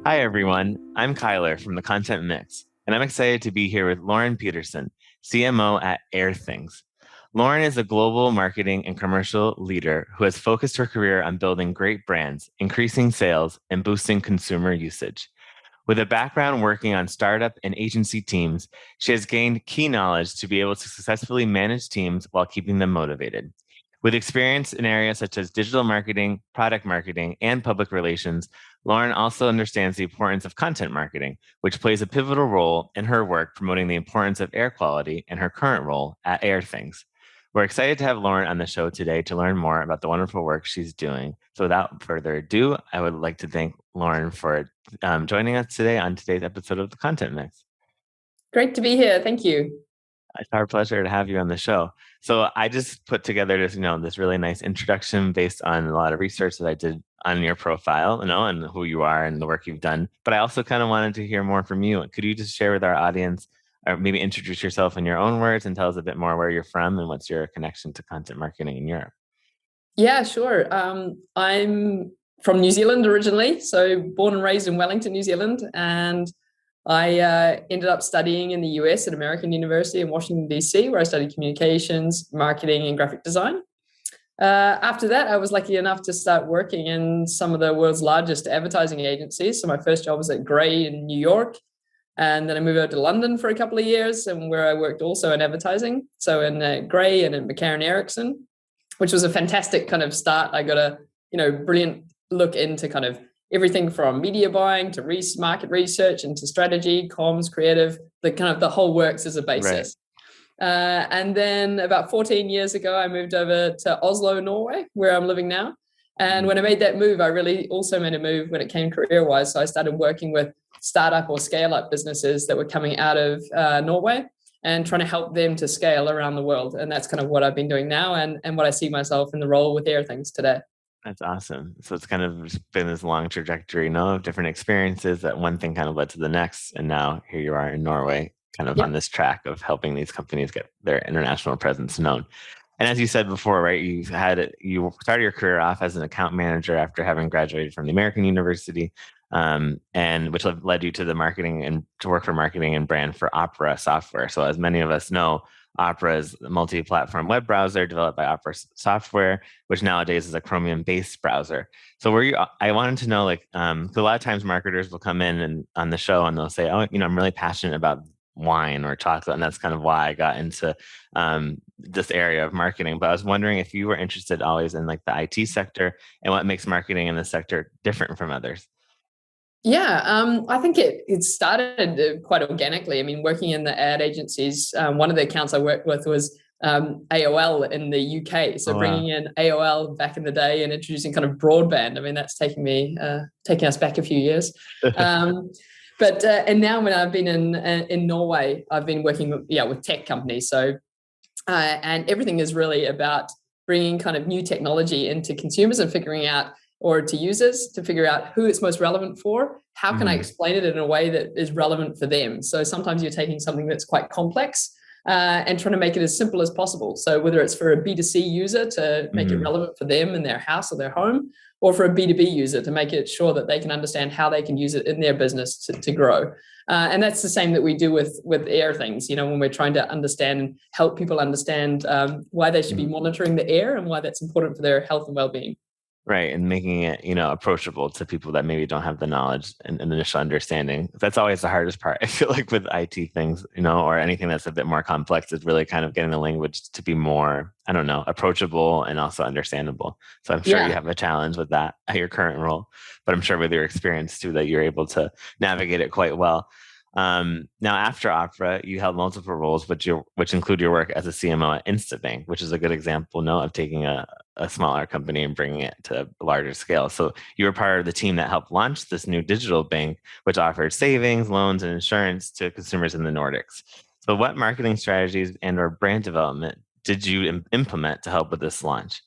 Hi, everyone. I'm Kyler from the Content Mix, and I'm excited to be here with Lauren Pedersen, CMO at Airthings. Lauren is a global marketing and commercial leader who has focused her career on building great brands, increasing sales, and boosting consumer usage. With a background working on startup and agency teams, she has gained key knowledge to be able to successfully manage teams while keeping them motivated. With experience in areas such as digital marketing, product marketing, and public relations, Lauren also understands the importance of content marketing, which plays a pivotal role in her work promoting the importance of air quality in her current role at Airthings. We're excited to have Lauren on the show today to learn more about the wonderful work she's doing. So without further ado, I would like to thank Lauren for joining us today on today's episode of the Content Mix. Great to be here. Thank you. It's our pleasure to have you on the show. So I just put together this really nice introduction based on a lot of research that I did on your profile, and who you are and the work you've done. But I also kind of wanted to hear more from you. Could you just share with our audience, or maybe introduce yourself in your own words and tell us a bit more where you're from and what's your connection to content marketing in Europe? Yeah, sure. I'm from New Zealand originally, so born and raised in Wellington, New Zealand, and I ended up studying in the US at American University in Washington, D.C., where I studied communications, marketing, and graphic design. After that, I was lucky enough to start working in some of the world's largest advertising agencies. So my first job was at Grey in New York. And then I moved over to London for a couple of years, and where I worked also in advertising. So in Grey and in McCarran Erickson, which was a fantastic kind of start. I got a brilliant look into kind of everything from media buying to market research and to strategy, comms, creative, the whole works as a basis. Right. And then about 14 years ago, I moved over to Oslo, Norway, where I'm living now. And when I made that move, I really also made a move when it came career-wise. So I started working with startup or scale-up businesses that were coming out of Norway and trying to help them to scale around the world. And that's kind of what I've been doing now and what I see myself in the role with Airthings today. That's awesome. So it's kind of been this long trajectory, of different experiences that one thing kind of led to the next. And now here you are in Norway, kind of on this track of helping these companies get their international presence known. And as you said before, right, you started your career off as an account manager after having graduated from the American University, and which led you to the marketing and to work for marketing and brand for Opera software. So as many of us know, Opera is a multi-platform web browser developed by Opera Software, which nowadays is a Chromium-based browser. So I wanted to know, because a lot of times marketers will come in and on the show and they'll say, I'm really passionate about wine or chocolate, and that's kind of why I got into this area of marketing. But I was wondering if you were interested always in the IT sector and what makes marketing in this sector different from others. Yeah, I think it started quite organically. I mean, working in the ad agencies, one of the accounts I worked with was AOL in the UK. So bringing in AOL back in the day and introducing kind of broadband. I mean, that's taking us back a few years. But now when I've been in Norway, I've been working with tech companies. So and everything is really about bringing kind of new technology into consumers and figuring out, or to users, to figure out who it's most relevant for. How can I explain it in a way that is relevant for them? So sometimes you're taking something that's quite complex and trying to make it as simple as possible. So whether it's for a B2C user to make it relevant for them in their house or their home, or for a B2B user to make it sure that they can understand how they can use it in their business to grow. And that's the same that we do with Airthings, when we're trying to understand and help people understand why they should be monitoring the air and why that's important for their health and well-being. Right. And making it, approachable to people that maybe don't have the knowledge and initial understanding. That's always the hardest part. I feel like with IT things, or anything that's a bit more complex, is really kind of getting the language to be more, approachable and also understandable. So I'm sure you have a challenge with that at your current role, but I'm sure with your experience too, that you're able to navigate it quite well. Now, after Opera, you held multiple roles, which include your work as a CMO at Instabank, which is a good example of taking a smaller company and bringing it to a larger scale. So you were part of the team that helped launch this new digital bank, which offered savings, loans, and insurance to consumers in the Nordics. So what marketing strategies and/or brand development did you implement to help with this launch?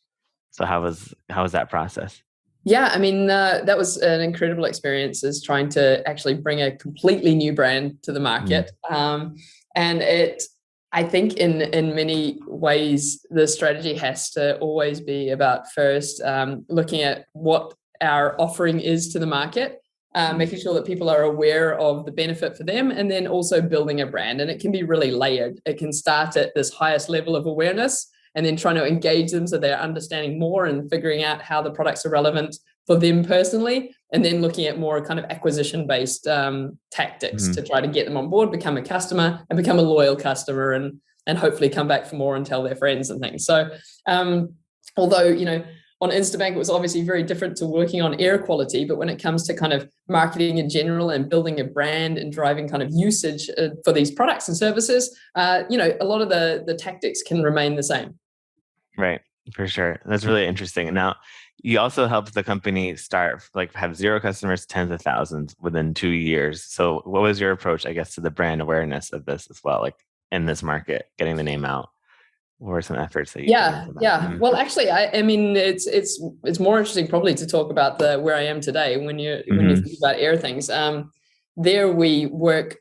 So how was that process? Yeah, I mean, that was an incredible experience, is trying to actually bring a completely new brand to the market. And I think in many ways, the strategy has to always be about first looking at what our offering is to the market making sure that people are aware of the benefit for them, and then also building a brand. And it can be really layered. It can start at this highest level of awareness and then trying to engage them so they're understanding more and figuring out how the products are relevant for them personally, and then looking at more kind of acquisition-based tactics to try to get them on board, become a customer, and become a loyal customer, and hopefully come back for more and tell their friends and things. So although, on Instabank, it was obviously very different to working on air quality, but when it comes to kind of marketing in general and building a brand and driving kind of usage for these products and services, a lot of the tactics can remain the same. Right, for sure. That's really interesting. Now, you also helped the company start, have 0 customers, tens of thousands within 2 years. So what was your approach, I guess, to the brand awareness of this as well, in this market, getting the name out? What were some efforts that you put into that? Yeah. Well, actually, I mean, it's more interesting probably to talk about where I am today when you think about Airthings. There we work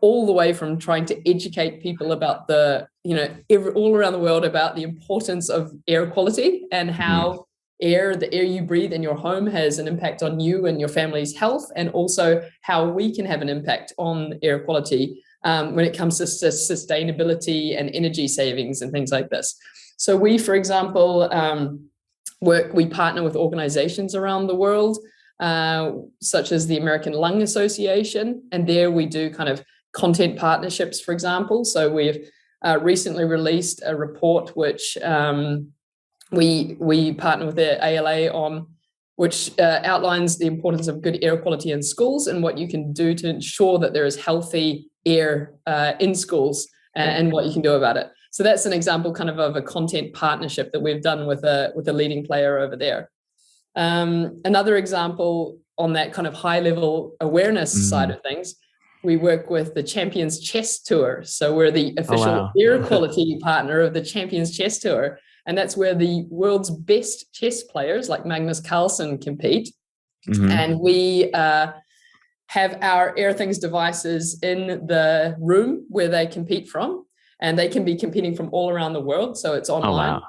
all the way from trying to educate people about all around the world about the importance of air quality and how the air you breathe in your home has an impact on you and your family's health, and also how we can have an impact on air quality when it comes to sustainability and energy savings and things like this. So we, for example, we partner with organizations around the world, such as the American Lung Association, and there we do kind of content partnerships, for example. So we've recently released a report which we partner with the ALA on, which outlines the importance of good air quality in schools and what you can do to ensure that there is healthy air in schools, and what you can do about it. So that's an example kind of a content partnership that we've done with a leading player over there. Another example on that kind of high level awareness side of things, we work with the Champions Chess Tour. So we're the official air quality partner of the Champions Chess Tour. And that's where the world's best chess players like Magnus Carlsen compete. And we have our Airthings devices in the room where they compete from. And they can be competing from all around the world. So it's online.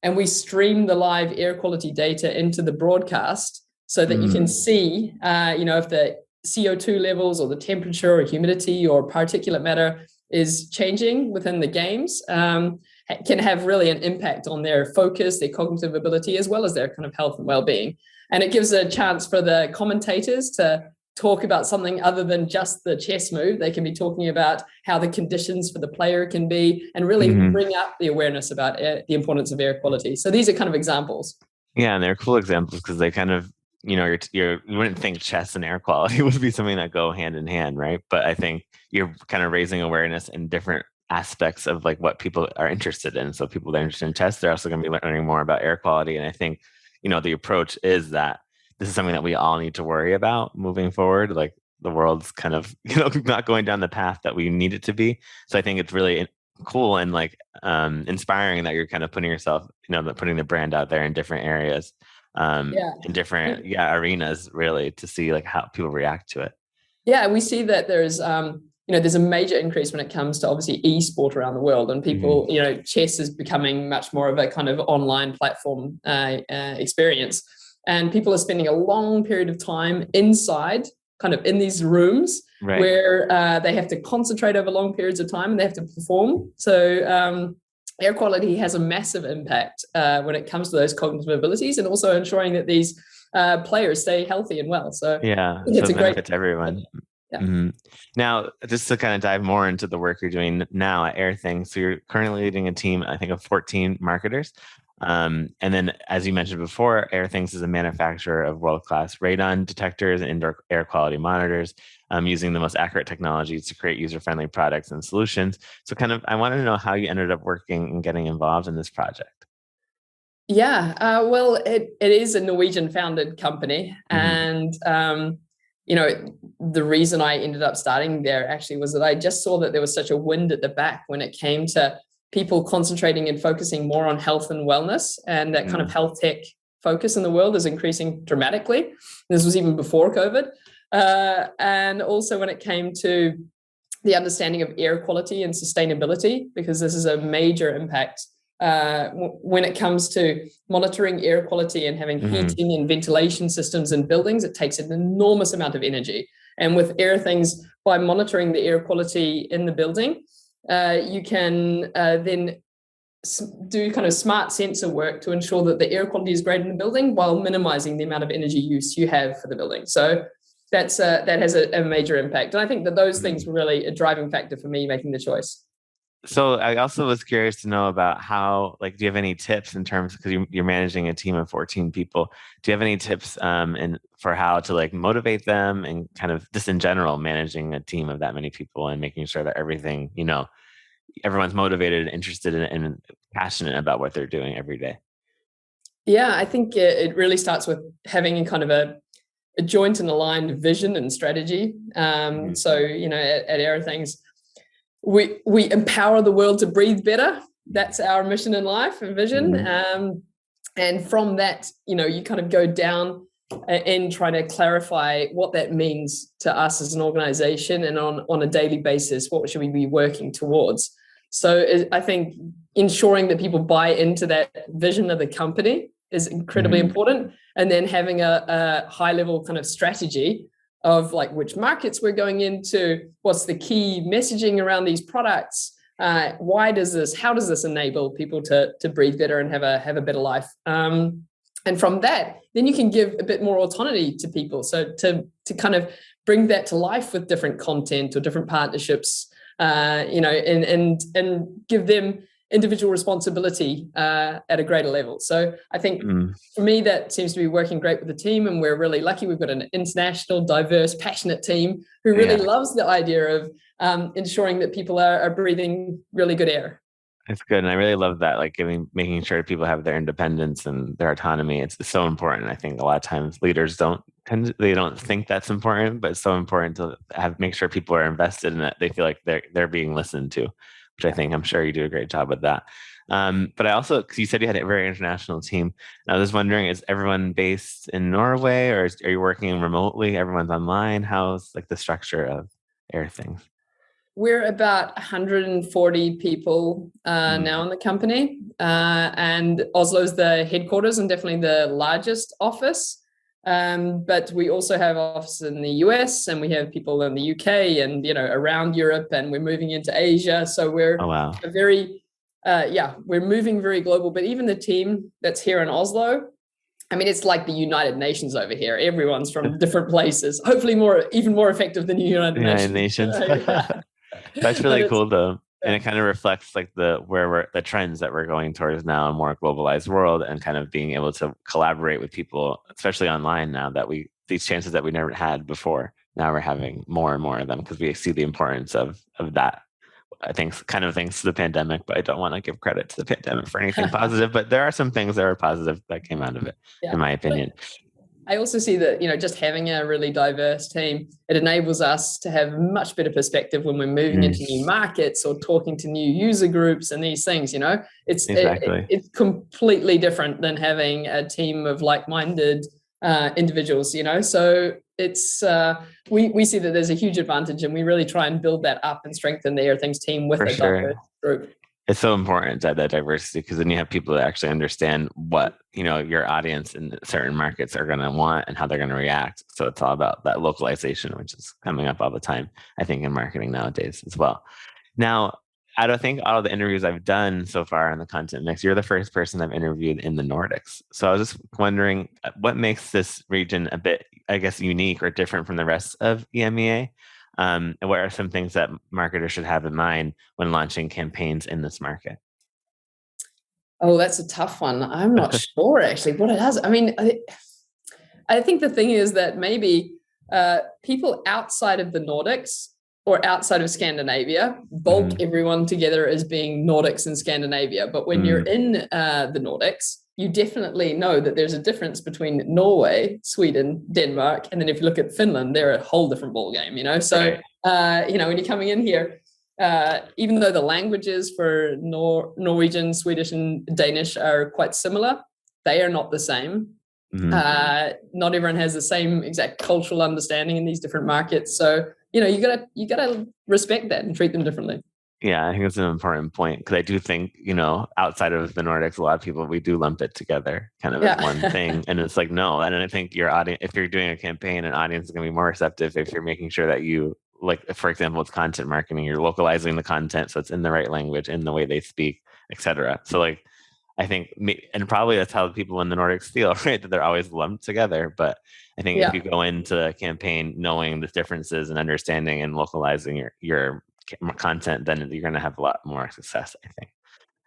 And we stream the live air quality data into the broadcast so that you can see, if the CO2 levels or the temperature or humidity or particulate matter is changing within the games, can have really an impact on their focus, their cognitive ability, as well as their kind of health and well-being. And it gives a chance for the commentators to talk about something other than just the chess move. They can be talking about how the conditions for the player can be, and really bring up the awareness about the importance of air quality. So these are kind of examples. Yeah, and they're cool examples because they kind of, you wouldn't think chess and air quality would be something that go hand in hand, right? But I think you're kind of raising awareness in different aspects of what people are interested in. So people that are interested in chess, they're also going to be learning more about air quality. And I think, the approach is that this is something that we all need to worry about moving forward. The world's kind of, not going down the path that we need it to be. So I think it's really cool and inspiring that you're kind of putting yourself, putting the brand out there in different areas, in different arenas, really, to see how people react to it. Yeah, we see that there's there's a major increase when it comes to obviously e-sport around the world, and people, chess is becoming much more of a kind of online platform experience, and people are spending a long period of time inside, kind of in these rooms, where they have to concentrate over long periods of time and they have to perform. So air quality has a massive impact when it comes to those cognitive abilities, and also ensuring that these players stay healthy and well. So it's a great to everyone. Now, just to kind of dive more into the work you're doing now at Airthings, so you're currently leading a team, I think, of 14 marketers. And then, as you mentioned before, Airthings is a manufacturer of world-class radon detectors and indoor air quality monitors, using the most accurate technologies to create user-friendly products and solutions. So I wanted to know how you ended up working and getting involved in this project. Well, it is a Norwegian-founded company. And the reason I ended up starting there actually was that I just saw that there was such a wind at the back when it came to people concentrating and focusing more on health and wellness, and that kind of health tech focus in the world is increasing dramatically. This was even before COVID. And also when it came to the understanding of air quality and sustainability, because this is a major impact when it comes to monitoring air quality and having heating and ventilation systems in buildings, it takes an enormous amount of energy. And with Airthings, by monitoring the air quality in the building, you can then do kind of smart sensor work to ensure that the air quality is great in the building while minimizing the amount of energy use you have for the building. So that has a major impact. And I think that those things were really a driving factor for me making the choice. So I also was curious to know about how, like, do you have any tips in terms, because you're managing a team of 14 people, do you have any tips for how to like motivate them and kind of just in general managing a team of that many people and making sure that everything, everyone's motivated, interested in and passionate about what they're doing every day? Yeah, I think it really starts with having a kind of a joint and aligned vision and strategy. So, at Airthings, we empower the world to breathe better. That's our mission in life and vision. And from that, you kind of go down and try to clarify what that means to us as an organization, and on a daily basis, what should we be working towards? So I think ensuring that people buy into that vision of the company is incredibly important. And then having a high level kind of strategy of like which markets we're going into, what's the key messaging around these products, how does this enable people to breathe better and have a better life? And from that, then you can give a bit more autonomy to people. So to kind of bring that to life with different content or different partnerships, and give them individual responsibility at a greater level. So I think for me, that seems to be working great with the team, and we're really lucky. We've got an international, diverse, passionate team who really loves the idea of ensuring that people are breathing really good air. It's good. And I really love that, like making sure people have their independence and their autonomy. It's so important. I think a lot of times leaders don't think that's important, but it's so important to make sure people are invested in it. They feel like they're being listened to, which I think I'm sure you do a great job with that. But I also, because you said you had a very international team, and I was wondering, is everyone based in Norway, or are you working remotely? Everyone's online. How's like the structure of Airthings? We're about 140 people now in the company, and Oslo's the headquarters and definitely the largest office. But we also have offices in the US, and we have people in the UK and around Europe, and we're moving into Asia. So we're we're moving very global. But even the team that's here in Oslo, I mean, it's like the United Nations over here. Everyone's from different places. Hopefully, even more effective than the United Nations. That's really cool, though, and it kind of reflects like the trends that we're going towards now, a more globalized world, and kind of being able to collaborate with people, especially online now that these chances that we never had before. Now we're having more and more of them because we see the importance of that. I think kind of thanks to the pandemic, but I don't want to give credit to the pandemic for anything positive. But there are some things that are positive that came out of it, in my opinion. I also see that, just having a really diverse team, it enables us to have much better perspective when we're moving into new markets or talking to new user groups and these things, it's completely different than having a team of like-minded individuals, So it's, we see that there's a huge advantage, and we really try and build that up and strengthen the Airthings team with a diverse group. It's so important to have that diversity, because then you have people that actually understand what your audience in certain markets are going to want and how they're going to react. So it's all about that localization, which is coming up all the time, I think, in marketing nowadays as well. Now, I think all of the interviews I've done so far in the content mix, you're the first person I've interviewed in the Nordics. So I was just wondering, what makes this region a bit, I guess, unique or different from the rest of EMEA? And what are some things that marketers should have in mind when launching campaigns in this market? Oh, that's a tough one. I'm not sure actually what it has. I mean, I think the thing is that maybe people outside of the Nordics or outside of Scandinavia bulk everyone together as being Nordics and Scandinavia. But when you're in the Nordics, you definitely know that there's a difference between Norway, Sweden, Denmark, and then if you look at Finland, they're a whole different ballgame, So, when you're coming in here, even though the languages for Norwegian, Swedish, and Danish are quite similar, they are not the same. Not everyone has the same exact cultural understanding in these different markets. So, you gotta respect that and treat them differently. Yeah, I think it's an important point because I do think, outside of the Nordics, a lot of people, we do lump it together kind of as one Yeah. thing. And it's like, no. And I think your audience, if you're doing a campaign, an audience is going to be more receptive if you're making sure that you, like, for example, it's content marketing, you're localizing the content so it's in the right language, in the way they speak, etc. So, like, I think, and probably that's how people in the Nordics feel, right? That they're always lumped together. But I think if Yeah. you go into a campaign knowing the differences and understanding and localizing your content, then you're going to have a lot more success, I think.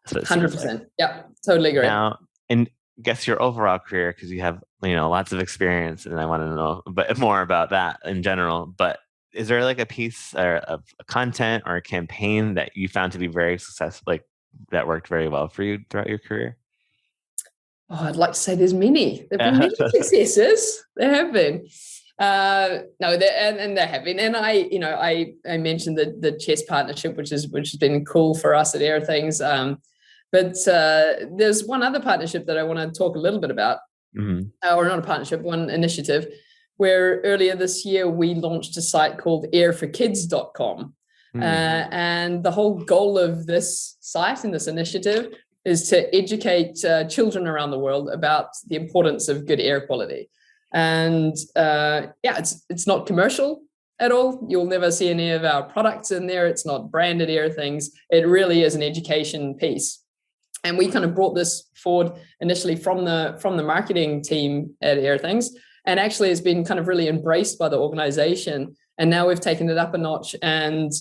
That's what it seems like. 100%. Yeah, totally agree. Now, and guess your overall career, because you have, lots of experience, and I want to know but more about that in general. But is there like a piece of content or a campaign that you found to be very successful, like that worked very well for you throughout your career? Oh, I'd like to say there's many. There've been many successes. There have been. No, and there have been. And I mentioned the chess partnership, which has been cool for us at Airthings. But there's one other partnership that I want to talk a little bit about, or not a partnership, one initiative, where earlier this year we launched a site called airforkids.com. And the whole goal of this site and this initiative is to educate children around the world about the importance of good air quality. And it's not commercial at all. You'll never see any of our products in there. It's not branded Airthings. It really is an education piece. And we kind of brought this forward initially from the marketing team at Airthings, and actually has been kind of really embraced by the organization. And now we've taken it up a notch and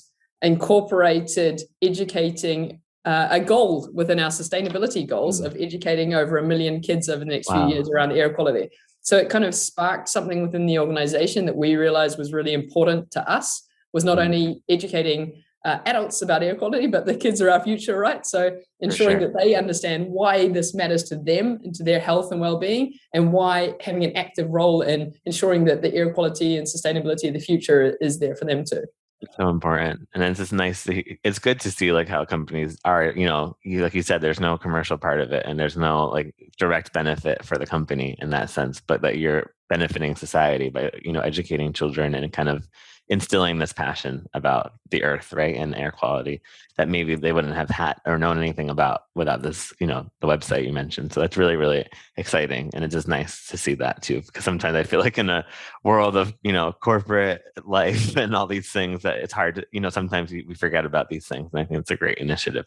incorporated educating a goal within our sustainability goals of educating over 1 million kids over the next few years around air quality. So it kind of sparked something within the organization that we realized was really important to us, was not only educating adults about air quality, but the kids are our future, right? So ensuring that they understand why this matters to them and to their health and well-being, and why having an active role in ensuring that the air quality and sustainability of the future is there for them too. It's so important. And it's just nice it's good to see like how companies are, like you said, there's no commercial part of it and there's no like direct benefit for the company in that sense, but that you're benefiting society by, educating children and kind of instilling this passion about the earth, right, and air quality that maybe they wouldn't have had or known anything about without this, the website you mentioned. So that's really, really exciting. And it's just nice to see that too, because sometimes I feel like in a world of, corporate life and all these things that it's hard to, sometimes we forget about these things. And I think it's a great initiative.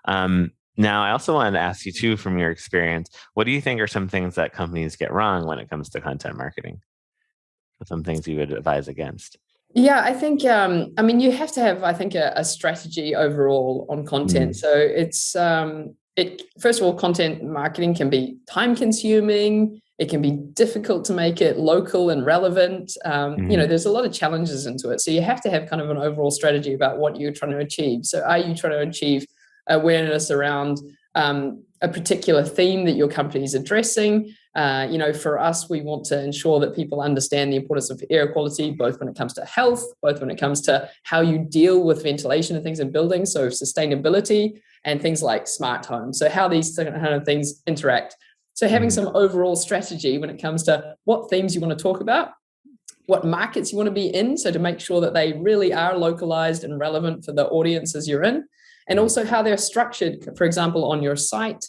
Now, I also wanted to ask you too, from your experience, what do you think are some things that companies get wrong when it comes to content marketing? Some things you would advise against? Yeah, I think, you have to have, I think, a strategy overall on content. So it's, first of all, content marketing can be time consuming. It can be difficult to make it local and relevant. There's a lot of challenges into it. So you have to have kind of an overall strategy about what you're trying to achieve. So are you trying to achieve awareness around a particular theme that your company is addressing? For us, we want to ensure that people understand the importance of air quality, both when it comes to health, both when it comes to how you deal with ventilation and things in buildings, so sustainability and things like smart homes, so how these kind of things interact. So having some overall strategy when it comes to what themes you want to talk about, what markets you want to be in, so to make sure that they really are localized and relevant for the audiences you're in, and also how they're structured, for example, on your site,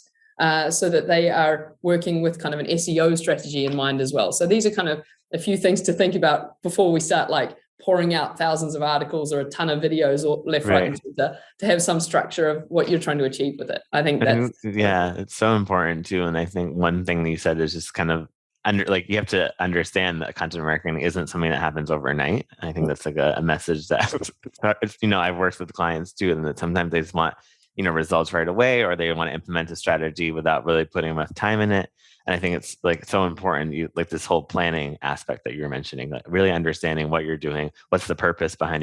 so that they are working with kind of an SEO strategy in mind as well. So these are kind of a few things to think about before we start like pouring out thousands of articles or a ton of videos or left, right, and center, to have some structure of what you're trying to achieve with it. I think it's so important too. And I think one thing that you said is just kind of you have to understand that content marketing isn't something that happens overnight. I think that's like a message that I've worked with clients too, and that sometimes they just want results right away, or they want to implement a strategy without really putting enough time in it. And I think it's like so important, like this whole planning aspect that you were mentioning, like really understanding what you're doing, what's the purpose behind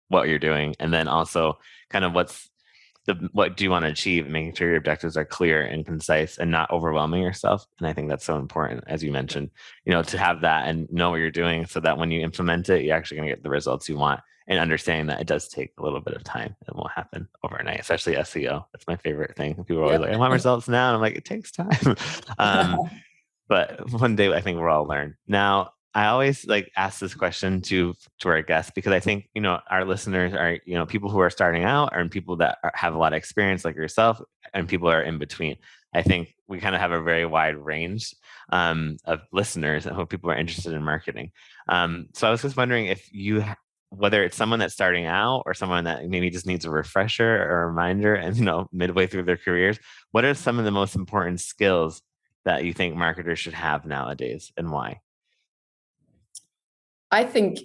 what you're doing, and then also kind of what do you want to achieve, and making sure your objectives are clear and concise and not overwhelming yourself. And I think that's so important, as you mentioned, to have that and know what you're doing, so that when you implement it, you're actually going to get the results you want. And understanding that it does take a little bit of time. It won't happen overnight, especially SEO. That's my favorite thing. People are always like, I want results now. And I'm like, it takes time. But one day I think we'll all learn. Now, I always like ask this question to our guests because I think our listeners are people who are starting out and people that have a lot of experience like yourself, and people are in between. I think we kind of have a very wide range of listeners and who people are interested in marketing. So I was just wondering if whether it's someone that's starting out or someone that maybe just needs a refresher or a reminder, and midway through their careers, what are some of the most important skills that you think marketers should have nowadays, and why? I think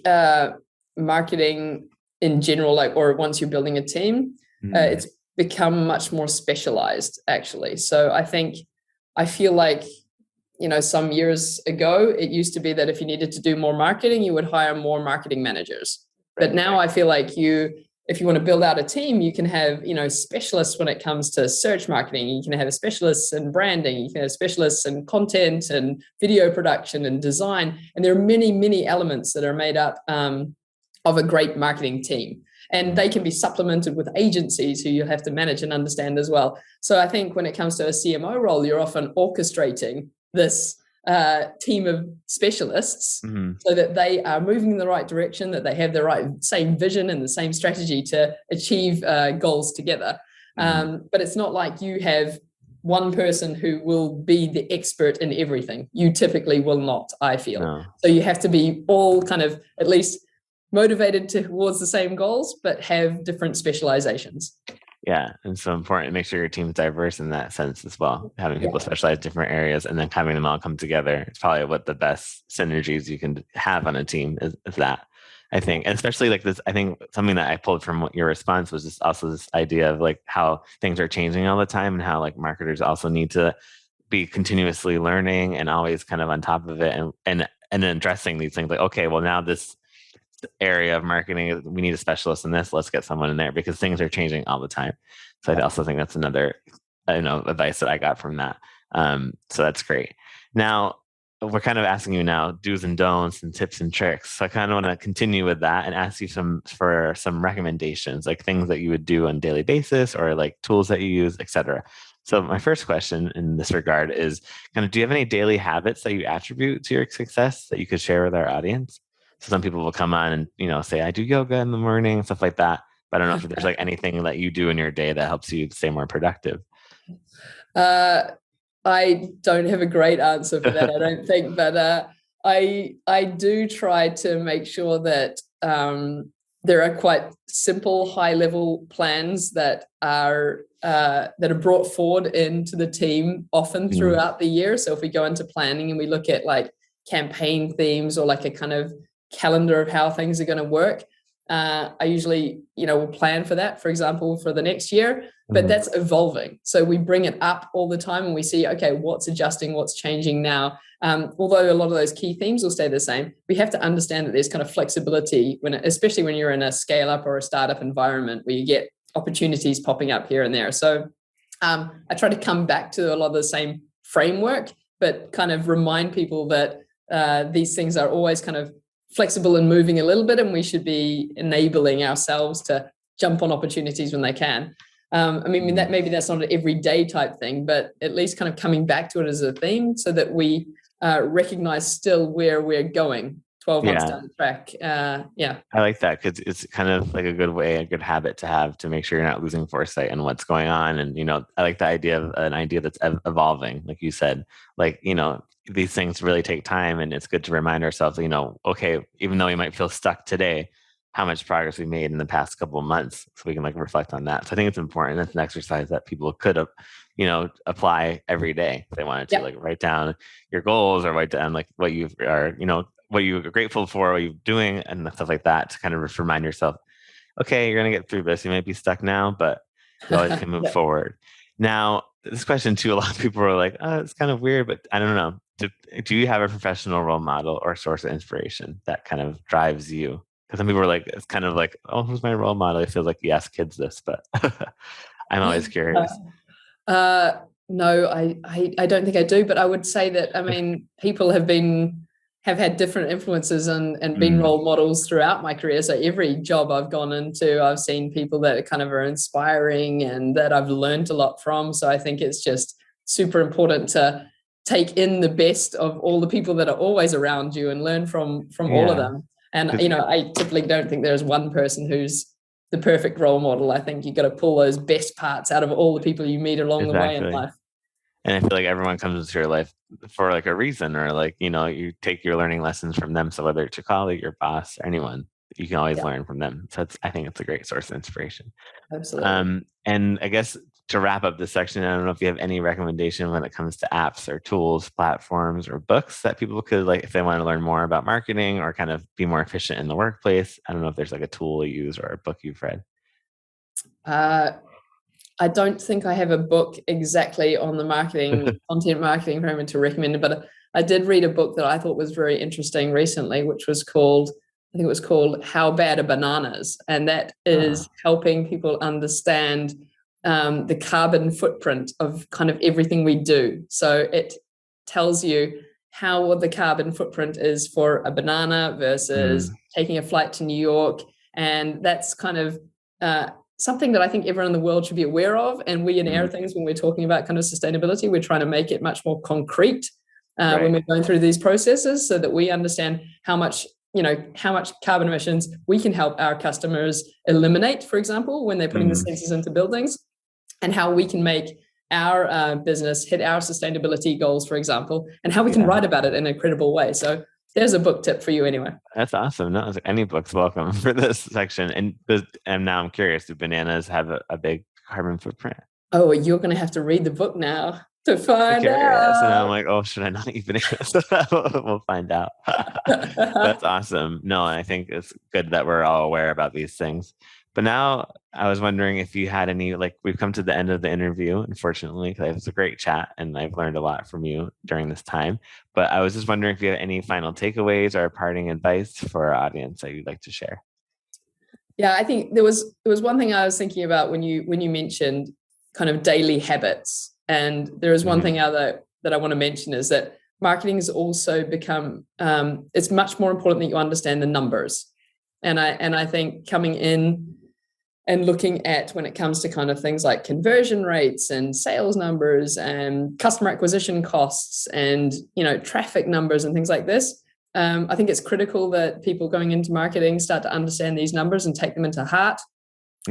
marketing in general, like, or once you're building a team, it's become much more specialized, actually. So I feel like, some years ago, it used to be that if you needed to do more marketing, you would hire more marketing managers. But now I feel like if you want to build out a team, you can have, specialists when it comes to search marketing. You can have specialists in branding. You can have specialists in content and video production and design. And there are many, many elements that are made up of a great marketing team. And they can be supplemented with agencies who you have to manage and understand as well. So I think when it comes to a CMO role, you're often orchestrating this team of specialists so that they are moving in the right direction, that they have the right same vision and the same strategy to achieve goals together. But it's not like you have one person who will be the expert in everything. You typically will not, I feel. No. So you have to be all kind of at least motivated towards the same goals, but have different specializations. Yeah, and so important to make sure your team's diverse in that sense as well. Having people specialize in different areas and then having them all come together. It's probably what the best synergies you can have on a team is that, I think. And especially like this, I think something that I pulled from your response was just also this idea of like how things are changing all the time and how like marketers also need to be continuously learning and always kind of on top of it and then addressing these things like, okay, well now this area of marketing, we need a specialist in this, let's get someone in there because things are changing all the time. So I also think that's another advice that I got from that. So that's great. Now we're kind of asking you now do's and don'ts and tips and tricks, so I kind of want to continue with that and ask you for some recommendations, like things that you would do on a daily basis or like tools that you use, etc. So my first question in this regard is kind of, do you have any daily habits that you attribute to your success that you could share with our audience? So some people will come on and, say, I do yoga in the morning, stuff like that. But I don't know if there's like anything that you do in your day that helps you stay more productive. I don't have a great answer for that, I don't think. But I do try to make sure that there are quite simple, high-level plans that are brought forward into the team often throughout the year. So if we go into planning and we look at like campaign themes or like a kind of calendar of how things are going to work, I usually will plan for that, for example, for the next year, but that's evolving, so we bring it up all the time and we see, okay, what's adjusting, what's changing now. Although a lot of those key themes will stay the same, we have to understand that there's kind of flexibility especially when you're in a scale up or a startup environment where you get opportunities popping up here and there. So I try to come back to a lot of the same framework, but kind of remind people that these things are always kind of flexible and moving a little bit, and we should be enabling ourselves to jump on opportunities when they can. That maybe that's not an everyday type thing, but at least kind of coming back to it as a theme so that we recognize still where we're going 12 months down the track. I like that because it's kind of like a good habit to have to make sure you're not losing foresight in what's going on. And, I like the idea of an idea that's evolving, like you said, like, these things really take time, and it's good to remind ourselves, okay, even though we might feel stuck today, how much progress we made in the past couple of months, so we can like reflect on that. So I think it's important. That's an exercise that people could, apply every day if they wanted to, like write down your goals or write down like what you are, what you're grateful for, what you're doing, and stuff like that to kind of remind yourself, okay, you're gonna get through this. You might be stuck now, but you always can move forward. Now, this question too, a lot of people are like, oh, it's kind of weird, but I don't know. Do you have a professional role model or source of inspiration that kind of drives you? Because some people are like, it's kind of like, oh, who's my role model? It feels like you ask kids this, but I'm always curious. No, I don't think I do, but I would say that, people have had different influences and been role models throughout my career. So every job I've gone into, I've seen people that kind of are inspiring and that I've learned a lot from. So I think it's just super important to take in the best of all the people that are always around you and learn from all of them. And, I typically don't think there's one person who's the perfect role model. I think you got to pull those best parts out of all the people you meet along the way in life. And I feel like everyone comes into your life for like a reason, or like, you take your learning lessons from them. So whether it's your colleague, your boss, or anyone, you can always learn from them. So I think it's a great source of inspiration. Absolutely. And I guess to wrap up this section, I don't know if you have any recommendation when it comes to apps or tools, platforms, or books that people could, like, if they want to learn more about marketing or kind of be more efficient in the workplace. I don't know if there's like a tool you use or a book you've read. I don't think I have a book exactly on the content marketing framework to recommend, but I did read a book that I thought was very interesting recently, which was called, I think it was called How Bad Are Bananas? And that is helping people understand the carbon footprint of kind of everything we do. So it tells you how the carbon footprint is for a banana versus taking a flight to New York. And that's kind of something that I think everyone in the world should be aware of. And we in Airthings, when we're talking about kind of sustainability, we're trying to make it much more concrete when we're going through these processes, so that we understand how much carbon emissions we can help our customers eliminate, for example, when they're putting the sensors into buildings, and how we can make our business hit our sustainability goals, for example, and how we can write about it in a credible way. So there's a book tip for you anyway. That's awesome. No, any book's welcome for this section. And now I'm curious, do bananas have a big carbon footprint? Oh, you're going to have to read the book now to find out. And I'm like, oh, should I not eat bananas? We'll find out. That's awesome. No, I think it's good that we're all aware about these things. But now I was wondering if you had any, like, we've come to the end of the interview, unfortunately, because it was a great chat and I've learned a lot from you during this time. But I was just wondering if you have any final takeaways or parting advice for our audience that you'd like to share. Yeah, I think there was one thing I was thinking about when you mentioned kind of daily habits. And there is one thing that I want to mention, is that marketing has also become, it's much more important that you understand the numbers. And I think coming in and looking at, when it comes to kind of things like conversion rates and sales numbers and customer acquisition costs and, traffic numbers and things like this, I think it's critical that people going into marketing start to understand these numbers and take them into heart.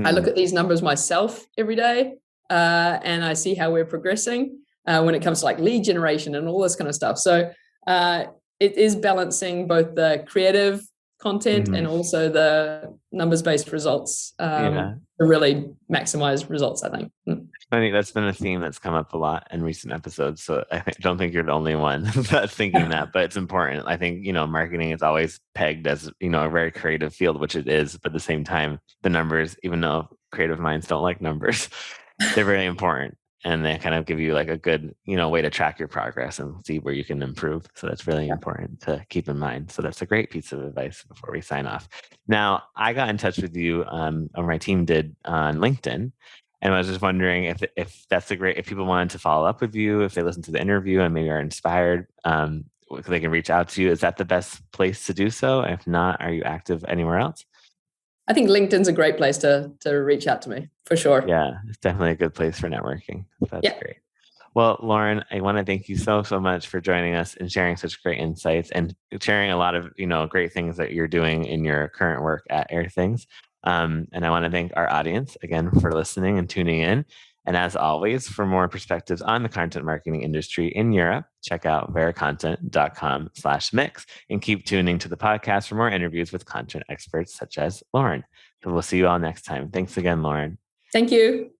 I look at these numbers myself every day, and I see how we're progressing when it comes to like lead generation and all this kind of stuff. So it is balancing both the creative content and also the numbers-based results to really maximize results, I think. Funny, that's been a theme that's come up a lot in recent episodes. So I don't think you're the only one that's thinking that, but it's important. I think, marketing is always pegged as, a very creative field, which it is. But at the same time, the numbers, even though creative minds don't like numbers, they're very important. And they kind of give you like a good, way to track your progress and see where you can improve. So that's really important to keep in mind. So that's a great piece of advice before we sign off. Now, I got in touch with you, or my team did, on LinkedIn. And I was just wondering if that's if people wanted to follow up with you, if they listen to the interview and maybe are inspired, they can reach out to you. Is that the best place to do so? If not, are you active anywhere else? I think LinkedIn's a great place to reach out to me, for sure. Yeah, it's definitely a good place for networking. That's great. Well, Lauren, I want to thank you so much for joining us and sharing such great insights and sharing a lot of, great things that you're doing in your current work at Airthings. And I want to thank our audience again for listening and tuning in. And as always, for more perspectives on the content marketing industry in Europe, check out veracontent.com/mix and keep tuning to the podcast for more interviews with content experts such as Lauren. So we'll see you all next time. Thanks again, Lauren. Thank you.